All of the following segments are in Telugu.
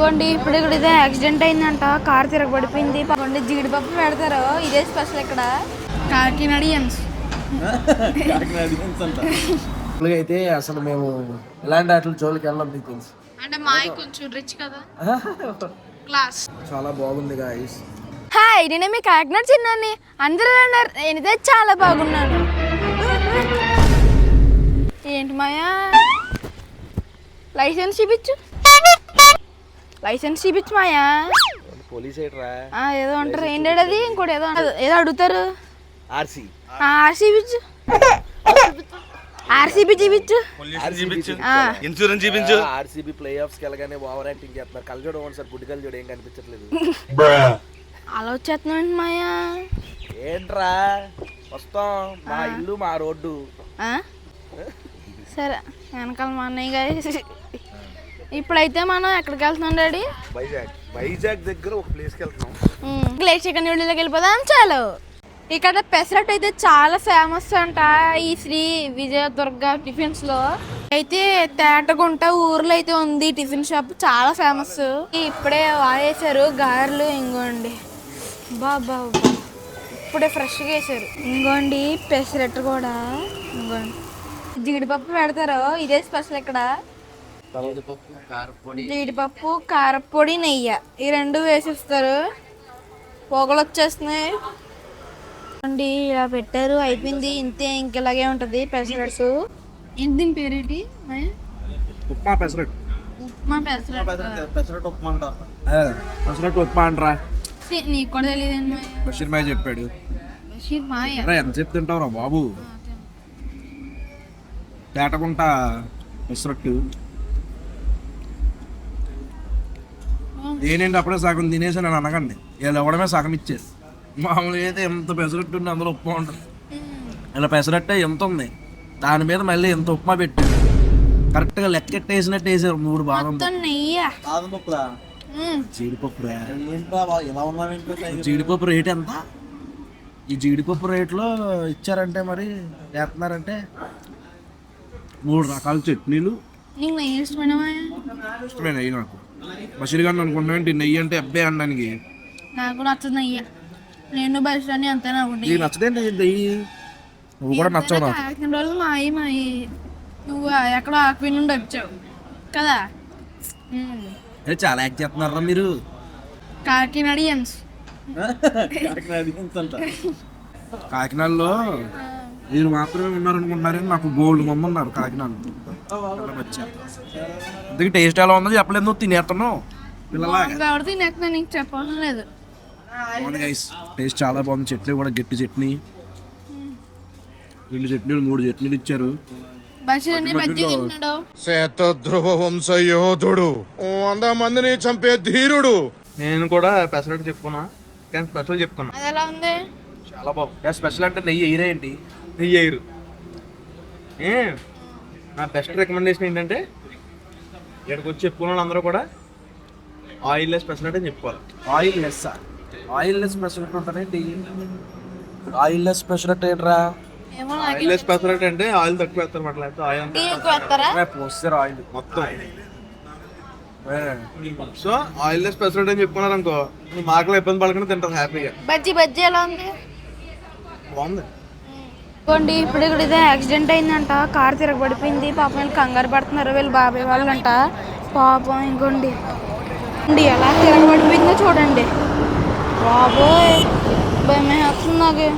ఇదిగోండి ఇప్పుడు ఇక్కడ ఇదే యాక్సిడెంట్ అయిందంట, కార్ తిరగబడిపోయింది. పండి జీడిపప్పు పెడతారు, ఇదే స్పెషల్ ఇక్కడ కాకినాడియన్స్. అయితే అసలు మేము ఇలాంటి వాటి జోలికి వెళ్ళాం, మీకు తెలుసు. అంటే మాయ కొంచెం రిచ్ కదా, క్లాస్. చాలా బాగుంది గాయ్స్. హాయ్, నేనే మీ కాకినాడ చిన్నాన్ని. అందరూ అన్నారు, నేనైతే చాలా బాగున్నాను. ఏంటి మాయా, లైసెన్స్ చూపించు, లైసెన్స్ చూపించు మాయా. పోలీస్ ఏదో అంటారు, ఏంటి అది, ఇంకోటి ఏదో ఏదో అడుగుతారు. ఆర్సీ చూపించు, ఆర్సీబీ చూపించు, ఇన్సూరెన్స్ చూపించు. ఆర్సీబీ ప్లే ఆఫ్స్ కి వెళ్ళగానే ఓవర్ యాక్టింగ్ చేస్తున్నారు. కళ్ళజోడు సార్, గుడ్డి కళ్ళజోడు ఏం కనిపించట్లేదు. అలా వచ్చేస్తున్నాండి మాయా. ఏంట్రా వస్తాం, మా ఇల్లు మా రోడ్డు. సరే, వెనకాల మా అన్నయ్య గారి. ఇప్పుడైతే మనం ఎక్కడికి వెళ్తున్నాం డాడీ? వైజాగ్ దగ్గర ఒక ప్లేస్కి వెళ్తున్నాం. గ్లేష్ చికెన్ నూడిల్లోకి వెళ్ళిపోదాం. చాలు. ఇక్కడ పెసరట్టు అయితే చాలా ఫేమస్ అంట ఈ శ్రీ విజయ దుర్గా టిఫిన్స్ లో. అయితే తేటగుంట ఊర్లో అయితే ఉంది టిఫిన్ షాప్, చాలా ఫేమస్. ఇప్పుడే వాడేసారు గారెలు, ఇంకోండి బాబా ఇప్పుడే ఫ్రెష్గా వేసారు. ఇంకోండి పెసరట్టు కూడా, ఇంకోండి జీడిపప్పు పెడతారు, ఇదే స్పెషల్ ఇక్కడ. జీడిపప్పు, కారపొడి, నెయ్యి ఈ రెండు వేసిస్తారు. పొగలు వచ్చేస్తున్నాయి అండి. ఇలా పెట్టారు, అయిపోయింది, ఇంతే. ఇంకెలాగే ఉంటుంది పెసరట్టు. ఏంటి దీని పేరేంటి? ఉప్మా పెసరట్టు. ఉప్మా పెసరట్టు, పెసరట్టు ఉప్మా అంటారా? పెసరట్టు ఉప్మా అంటారా? నీకు కూడా తెలియదు. బషీర్ మాయ చెప్పాడు. బషీర్ మాయ ఎంత చెప్తే తింటావురా బాబు. తేటకుంటా పెసరట్టు నేనేంటి అప్పుడే సగం తినేసి నేను అనకండి, వీళ్ళు ఇవ్వడమే సగం ఇచ్చేది. మామూలుగా అయితే ఎంత పెసరట్టు ఉంది, అందులో ఉప్మా ఉంటుంది. ఇలా పెసరట్టే ఎంత ఉంది, దాని మీద మళ్ళీ ఎంత ఉప్మా పెట్టి కరెక్ట్గా లెక్కెట్టేసినట్టు వేసారు. 3 బాదం జీడిపప్పు. జీడిపప్పు రేట్ ఎంత? ఈ జీడిపప్పు రేట్లో ఇచ్చారంటే మరి వేస్తున్నారంటే 3 రకాల చట్నీలు. ఇష్టమే నెయ్యి నాకు. బషీర్ గారిని అనుకుంటున్నాను నెయ్యి అంటే అబ్బాయి అనడానికి. నాకు నచ్చదు నెయ్యి, నేను బషీర్ అని అంతే అనుకుంటా. నచ్చదేంటి నెయ్యి? నువ్వు కూడా నచ్చవు నాకు. రోజులు మాయి నువ్వు ఎక్కడో ఆక్వీ నుండి వచ్చావు కదా. చాలా యాక్ట్ చేస్తున్నారా మీరు. కాకినాడియన్స్. కాకినాడలో మీరు మాత్రమే ఉన్నారనుకుంటున్నారని నాకు గోల్డ్ మంది ఉన్నారు కాకినాడలో. అందుకే టేస్ట్ ఎలా ఉందో చెప్పలేదు, నువ్వు తినేస్తున్నావు పిల్లలాగా. తినేస్తున్నా, నీకు చెప్పడం లేదు. టేస్ట్ చాలా బాగుంది. చట్నీ కూడా గట్టి చట్నీ, 2 చట్నీలు 3 చట్నీలు ఇచ్చారు. శతధ్రువ వంశయోధుడు, 100 మందిని చంపే ధీరుడు. నేను కూడా పెసరట్టు చెప్పుకున్నా, కానీ స్పెషల్ చెప్పుకున్నా. ఎలా ఉంది? చాలా బాగుంది. స్పెషల్ అంటే నెయ్యి ఎయిరేంటి? నెయ్యి ఎయిరు. నా బెస్ట్ రికమెండేషన్ ఏంటంటే ఇక్కడికి వచ్చి చెప్పుకున్న అందరూ కూడా ఆయిల్ లెస్ పెసరట్టు అని చెప్పుకోవాలి. Oil less, oil less pesarattu ఉంటారేంటి? ఆయిల్ లెస్ పెసరట్టు ఏంట్రా? ఆయిల్ లెస్ పెసరట్టు అంటే ఆయిల్ తక్కువ వేస్తారు మాట, లేకపోతే ఆయిల్ పోస్తారు ఆయిల్ మొత్తం. సో ఆయిల్ లెస్ పెసరట్టు అని చెప్పుకున్నారు అనుకో, మాకలో ఇబ్బంది పడకుండా తింటారు హ్యాపీగా. బజ్జీ ఎలా ఉంది? బాగుంది. ఇంకోండి ఇప్పుడు ఇక్కడ ఇదే యాక్సిడెంట్ అయిందంట, కార్ తిరగబడిపోయింది. పాపం వీళ్ళు కంగారు పడుతున్నారు, వీళ్ళు బాబాయ్ వాళ్ళంట పాపం. ఇంకోండి ఎలా తిరగబడిపోయిందో చూడండి. బాబోయ్ భయమే వస్తుంది నాకు.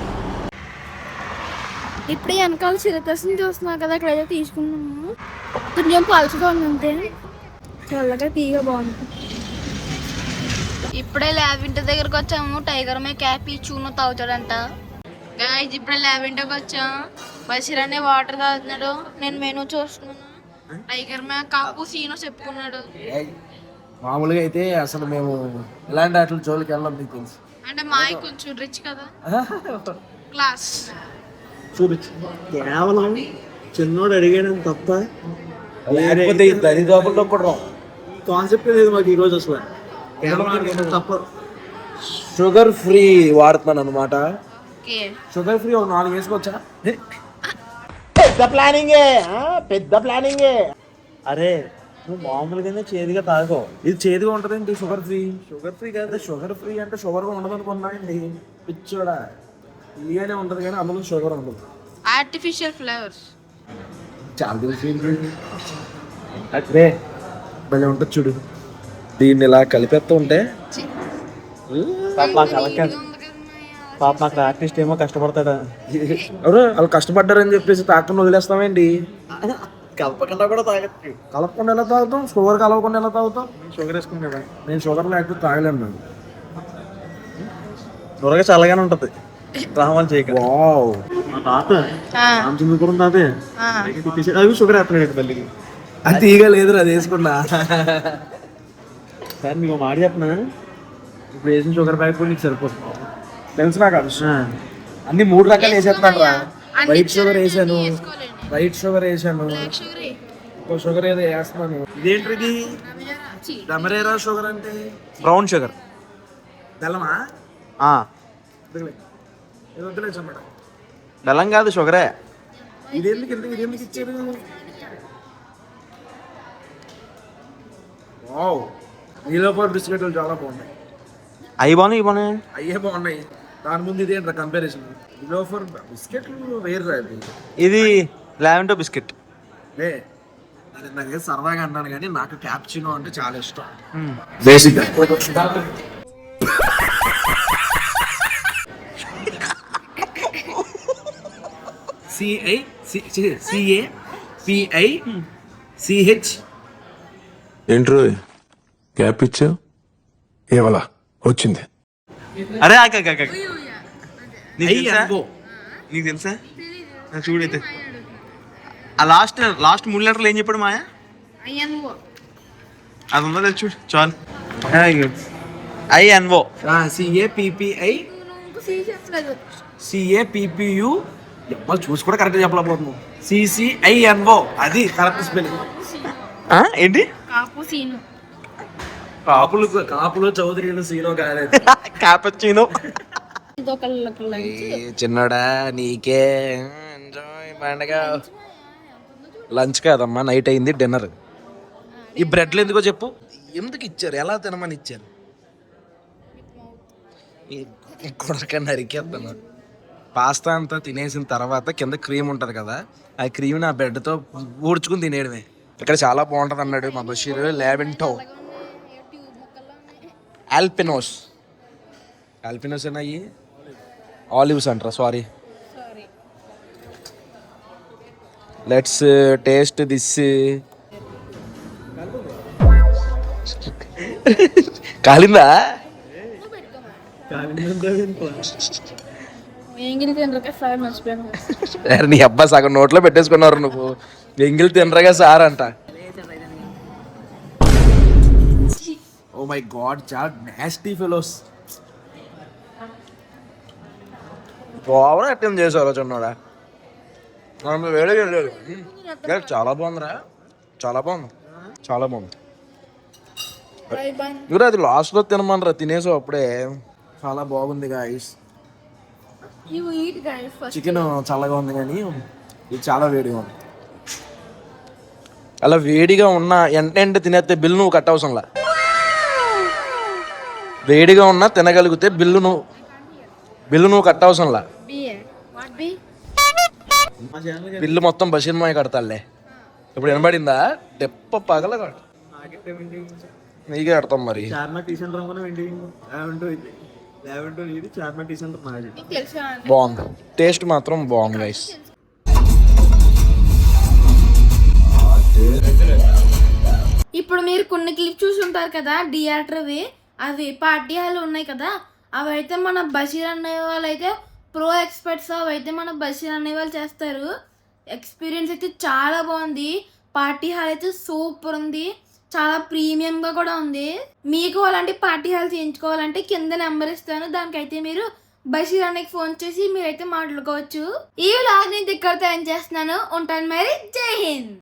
ఇప్పుడు వెనకాల సిరతస్ని చూస్తున్నా కదా, ఇక్కడైతే తీసుకున్నాము. కొంచెం పలుచగా ఉంది అంతే, చల్లగా తీగ బాగుంది. ఇప్పుడే ల్యాబ్ ఇంటి దగ్గరకు వచ్చాము. టైగర్ మే క్యాపీ చూను తాగుతాడంట. గాయ్స్ ఇప్పుడే ల్యాబ్ ఇంటికి వచ్చాం. బషీర్ అనే వాటర్ తాగుతున్నాడు, నేను మెనూ చూస్తున్నాను. టైగర్ మే కాపు సీను చెప్పుకున్నాడు. మామూలుగా అయితే అసలు మేము ఇలాంటి వాటి జోలికి వెళ్ళాం, మీకు తెలుసు. అంటే మాయ కొంచెం రిచ్ కదా, క్లాస్. చూపించు. కేవలం చిన్నోడు అడిగాడు తప్ప దరిదాపుల్లో కూడా కాన్సెప్ట్ లేదు మాకు ఈరోజు అసలు. తప్ప షుగర్ ఫ్రీ వాడుతున్నాను అనమాట. షుగర్ ఫ్రీ ఒక 4 వేసుకోవచ్చా? పెద్ద ప్లానింగే. అరే మామూలుగానే చేదుగా తాగో. ఇది చేదుగా ఉంటుందండి. షుగర్ ఫ్రీ కాదు. షుగర్ ఫ్రీ అంటే షుగర్గా ఉండదు అనుకున్నాయండి. పిచ్చోడా ఇలానే ఉంటుంది కానీ అందులో షుగర్ ఉండదు. Artificial flavours. చాలా తెలిసి అదే భలే ఉంటుంది చూడు. దీన్ని ఇలా కలిపేస్తూ ఉంటే పాప అక్కడ ఆర్టిస్ట్ ఏమో కష్టపడతాడా. ఎవరు వాళ్ళు కష్టపడ్డారని చెప్పేసి తాకుండా వదిలేస్తామేంటి? కలపకుండా కూడా తాగచ్చు. కలపకుండా ఎలా తాగుతాం? షుగర్ కలవకుండా ఎలా తాగుతాం? షుగర్ వేసుకునేదా? నేను షుగర్ లేకపోతే తాగలేను నేను. త్వరగా చల్లగానే ఉంటది. రావాలి చేయక. వావ్ మా తాత రామచంద్రపురం తాతే అవి షుగర్ వేస్తున్నాడు తల్లికి. అది తీగ లేదు అది వేసుకున్నా. సార్ మీకు మాట చెప్పనా, ఇప్పుడు వేసిన షుగర్ ప్యాకెట్ కూడా నీకు సరిపోతుంది. తెలుసు నాకు ఆ విషయం. అన్ని 3 రకాలు వేసేస్తున్నాను రా. వైట్ షుగర్ వేసాను, వైట్ షుగర్ వేసాను, ఇంకో షుగర్ ఏదో వేస్తున్నాను. ఇదేంటిది? డమరేరా షుగర్ అంటే బ్రౌన్ షుగర్. బెల్లమా? ఇది వద్దులే చెప్పండి. బెల్లం కాదు షుగరే. ఇదేందుకు ఇచ్చారు? వావ్ నీలోఫర్ బిస్కెట్లు చాలా బాగున్నాయి. అవి బాగున్నాయి ఇవి బాగున్నాయి. అయ్యే బాగున్నాయి. దాని ముందు ఇదేంట్రా కంపారిజన్? నీలోఫర్ బిస్కెట్లు వేరు రా. ఇది లావెండో బిస్కెట్. నాకు సరదాగా అన్నాను కానీ నాకు క్యాప్చినో అంటే చాలా ఇష్టం. Basic CAPICH. ఏంట్రో క్యాప్ ఇచ్చావు ఏవలా వచ్చింది. అరే నీకు తెలుసా చూడైతే ఆ లాస్ట్ 3 లెటర్లు ఏం చెప్పాడు మాయా? అది ఉందా చూడు చాలు. INO CAPPU చూసి కూడా కరెక్ట్ చెప్పలేకపోతున్నావు. CCINO అది కరెక్ట్ స్పెల్లింగ్. ఏంటి? కాపులు చౌదరిలు సీనో కాలేదు. కాపచ్చినో. చిన్నడా నీకే ఎంజాయ్ పండగ. లంచ్ కాదమ్మా, నైట్ అయింది, డిన్నర్. ఈ బ్రెడ్లు ఎందుకో చెప్పు, ఎందుకు ఇచ్చారు, ఎలా తినమని ఇచ్చారు? కొడకండి నరికేస్తాను. పాస్తా అంతా తినేసిన తర్వాత కింద క్రీమ్ ఉంటుంది కదా, ఆ క్రీమ్ని ఆ బ్రెడ్తో ఊడ్చుకుని తినేయడమే. ఇక్కడ చాలా బాగుంటుంది అన్నాడు మా బషీర్. లావెంటో ఆల్పినోస్ అన్నాయి, ఆలివ్స్ అంటారా? సారీ. Let's taste this. కాలిందా? నీ అబ్బా సగం నోట్లో పెట్టేసుకున్నారు నువ్వు. ఎంగిల్ తినరగా సార్ అంట. ఓ మై గాడ్, చాలా నాస్టీ ఫెలోస్. ఓవర్ యాక్టింగ్ చేశారు చిన్నోడా. వేడిగా లేదు, చాలా బాగుందిరా, చాలా బాగుంది, చాలా బాగుంది. ఇవరా అది లాస్ట్లో తినమనరా, తినేసావు అప్పుడే. చాలా బాగుంది గాయస్. చికెన్ చల్లగా ఉంది కానీ ఇది చాలా వేడిగా ఉంది. అలా వేడిగా ఉన్న ఎంట తినేస్తే బిల్లు నువ్వు కట్టవసరంలా. వేడిగా ఉన్నా తినగలిగితే బిల్లు నువ్వు కట్టవసరంలా. బిల్లు మొత్తం బషీర్ మాయ కడతాలే. ఇప్పుడు వినబడిందా? డెప్ప పగల నీకే కడతాం మరి. బాగుంది, టేస్ట్ మాత్రం బాగుంది గైస్. ఇప్పుడు మీరు కొన్ని క్లిప్ చూసి ఉంటారు కదా థియేటర్వి, అవి పార్టీ హాల్ ఉన్నాయి కదా, అవైతే మన బషీర్ అనే వాళ్ళు అయితే ప్రో ఎక్స్పర్ట్స్. అవైతే మన బషీర్ అనే వాళ్ళు చేస్తారు. ఎక్స్పీరియన్స్ అయితే చాలా బాగుంది. పార్టీ హాల్ అయితే సూపర్ ఉంది, చాలా ప్రీమియంగా కూడా ఉంది. మీకు అలాంటి పార్టీ హాల్ చేయించుకోవాలంటే కింద నెంబర్ ఇస్తాను, దానికైతే మీరు బషీర్ అన్నకి ఫోన్ చేసి మీరైతే మాట్లాడుకోవచ్చు. ఈ వ్లాగ్ నేను ఇక్కడితో ఏం చేస్తున్నాను, ఉంటాను మరి. జై హింద్.